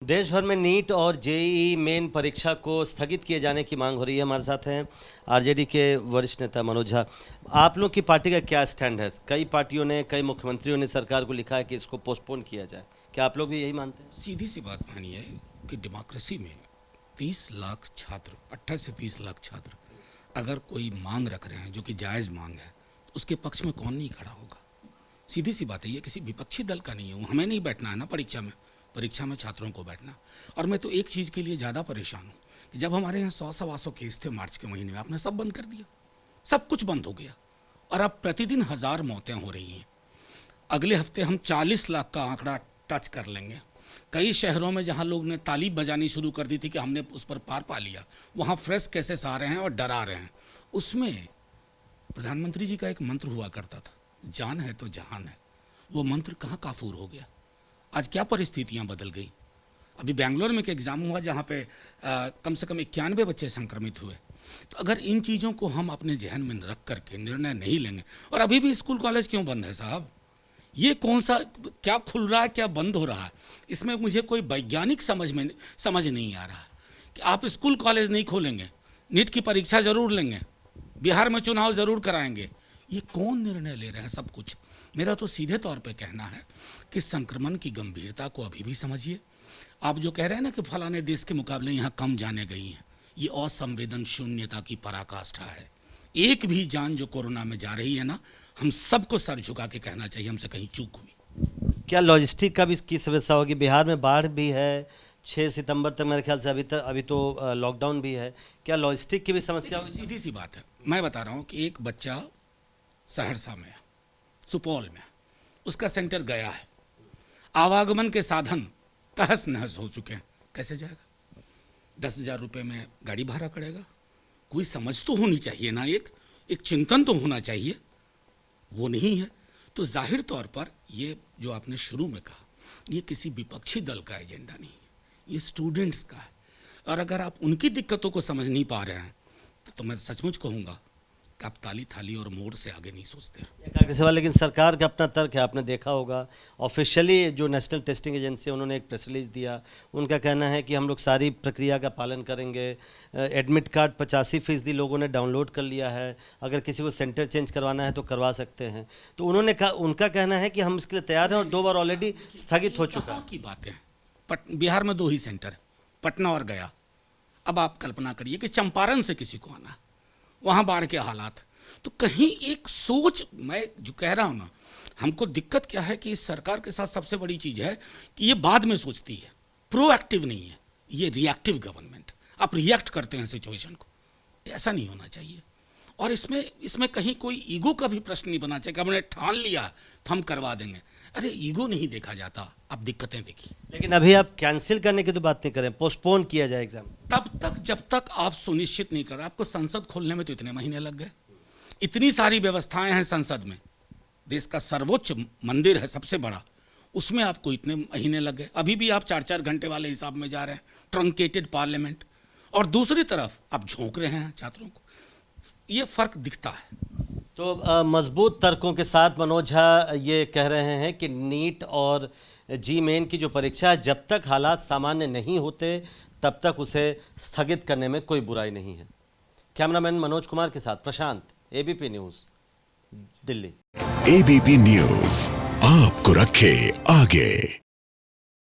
देश भर में नीट और जेईई मेन परीक्षा को स्थगित किए जाने की मांग हो रही है। हमारे साथ हैं आरजेडी के वरिष्ठ नेता मनोज झा। आप लोग की पार्टी का क्या स्टैंड है? कई पार्टियों ने, कई मुख्यमंत्रियों ने सरकार को लिखा है कि इसको पोस्टपोन किया जाए। क्या आप लोग भी यही मानते हैं? सीधी सी बात मानिए कि डेमोक्रेसी में 30 लाख छात्र, 28 से 30 लाख छात्र अगर कोई मांग रख रहे हैं जो कि जायज़ मांग है, तो उसके पक्ष में कौन नहीं खड़ा होगा? सीधी सी बात है, ये किसी विपक्षी दल का नहीं है। हमें नहीं बैठना है ना परीक्षा में छात्रों को बैठना। और मैं तो एक चीज़ के लिए ज़्यादा परेशान हूँ कि जब हमारे यहाँ 100-125 केस थे मार्च के महीने में, आपने सब बंद कर दिया, सब कुछ बंद हो गया और अब प्रतिदिन 1000 मौतें हो रही हैं। अगले हफ्ते हम 40 लाख का आंकड़ा टच कर लेंगे। कई शहरों में जहां लोग ने ताली बजानी शुरू कर दी थी कि हमने उस पर पार पा लिया, वहां फ्रेश केसेस आ रहे हैं और डरा रहे हैं। उसमें प्रधानमंत्री जी का एक मंत्र हुआ करता था, जान है तो जहान है। वो मंत्र कहाँ काफूर हो गया? आज क्या परिस्थितियां बदल गई? अभी बेंगलोर में एक एग्ज़ाम हुआ जहाँ पे कम से कम 91 बच्चे संक्रमित हुए। तो अगर इन चीज़ों को हम अपने जहन में रख करके निर्णय नहीं लेंगे, और अभी भी स्कूल कॉलेज क्यों बंद है साहब? ये कौन सा, क्या खुल रहा है, क्या बंद हो रहा है? इसमें मुझे कोई वैज्ञानिक समझ नहीं आ रहा है कि आप स्कूल कॉलेज नहीं खोलेंगे, नीट की परीक्षा जरूर लेंगे, बिहार में चुनाव जरूर कराएंगे। ये कौन निर्णय ले रहे हैं? सब कुछ। मेरा तो सीधे तौर पे कहना है कि संक्रमण की गंभीरता को अभी भी समझिए। आप जो कह रहे हैं ना कि फलाने देश के मुकाबले यहाँ कम जाने गई हैं, ये असंवेदन शून्यता की पराकाष्ठा है। एक भी जान जो कोरोना में जा रही है ना, हम सबको सर झुका के कहना चाहिए हमसे कहीं चूक हुई। क्या लॉजिस्टिक का भी की समस्या होगी? बिहार में बाढ़ भी है, 6 सितंबर तक मेरे ख्याल से अभी तो लॉकडाउन भी है। क्या लॉजिस्टिक की भी समस्या होगी? सीधी सी बात है, मैं बता रहा हूँ कि एक बच्चा सहरसा में, सुपौल में, उसका सेंटर गया है, आवागमन के साधन तहस नहस हो चुके हैं, कैसे जाएगा? 10,000 रुपये में गाड़ी भाड़ा करेगा? कोई समझ तो होनी चाहिए ना, एक चिंतन तो होना चाहिए। वो नहीं है तो जाहिर तौर पर ये जो आपने शुरू में कहा, ये किसी विपक्षी दल का एजेंडा नहीं है, ये स्टूडेंट्स का है। और अगर आप उनकी दिक्कतों को समझ नहीं पा रहे हैं तो मैं सचमुच कहूँगा कि आप ताली थाली और मोड़ से आगे नहीं सोचते हैं। कांग्रेस वाले, लेकिन सरकार का अपना तर्क है, आपने देखा होगा। ऑफिशियली जो नेशनल टेस्टिंग एजेंसी है, उन्होंने एक प्रेस रिलीज दिया। उनका कहना है कि हम लोग सारी प्रक्रिया का पालन करेंगे। एडमिट कार्ड 85% लोगों ने डाउनलोड कर लिया है। अगर किसी को सेंटर चेंज करवाना है तो करवा सकते हैं। तो उन्होंने कहा, उनका कहना है कि हम इसके लिए तैयार हैं और 2 बार ऑलरेडी स्थगित हो चुका है। की बातें बिहार में 2 ही सेंटर है, पटना और गया। अब आप कल्पना करिए कि चंपारण से किसी को आना, वहाँ बाढ़ के हालात। तो कहीं एक सोच, मैं जो कह रहा हूँ ना, हमको दिक्कत क्या है कि इस सरकार के साथ सबसे बड़ी चीज़ है कि ये बाद में सोचती है, प्रोएक्टिव नहीं है, ये रिएक्टिव गवर्नमेंट। आप रिएक्ट करते हैं सिचुएशन को, ऐसा नहीं होना चाहिए। और इसमें कहीं कोई ईगो का भी प्रश्न नहीं बना चाहिए कि हमने ठान लिया तो हम करवा देंगे। अरे ईगो नहीं देखा जाता, आप दिक्कतें देखिए। लेकिन अभी आप कैंसिल करने की तो बात नहीं करें, पोस्टपोन किया जाए एग्जाम। तब तक जब तक आप सुनिश्चित नहीं कर, आपको संसद खोलने में तो इतने महीने लग गए, इतनी सारी व्यवस्थाएं हैं संसद में, देश का सर्वोच्च मंदिर है सबसे बड़ा, उसमें आपको इतने महीने लग गए। अभी भी आप 4-4 घंटे वाले हिसाब में जा रहे हैं, ट्रंकेटेड पार्लियामेंट। और दूसरी तरफ आप झोंक रहे हैं छात्रों को, ये फर्क दिखता है। तो मजबूत तर्कों के साथ मनोज झा ये कह रहे हैं कि नीट और जी मेन की जो परीक्षा है, जब तक हालात सामान्य नहीं होते तब तक उसे स्थगित करने में कोई बुराई नहीं है। कैमरामैन मनोज कुमार के साथ Prashant, ABP news, Delhi. ABP news आपको रखे आगे।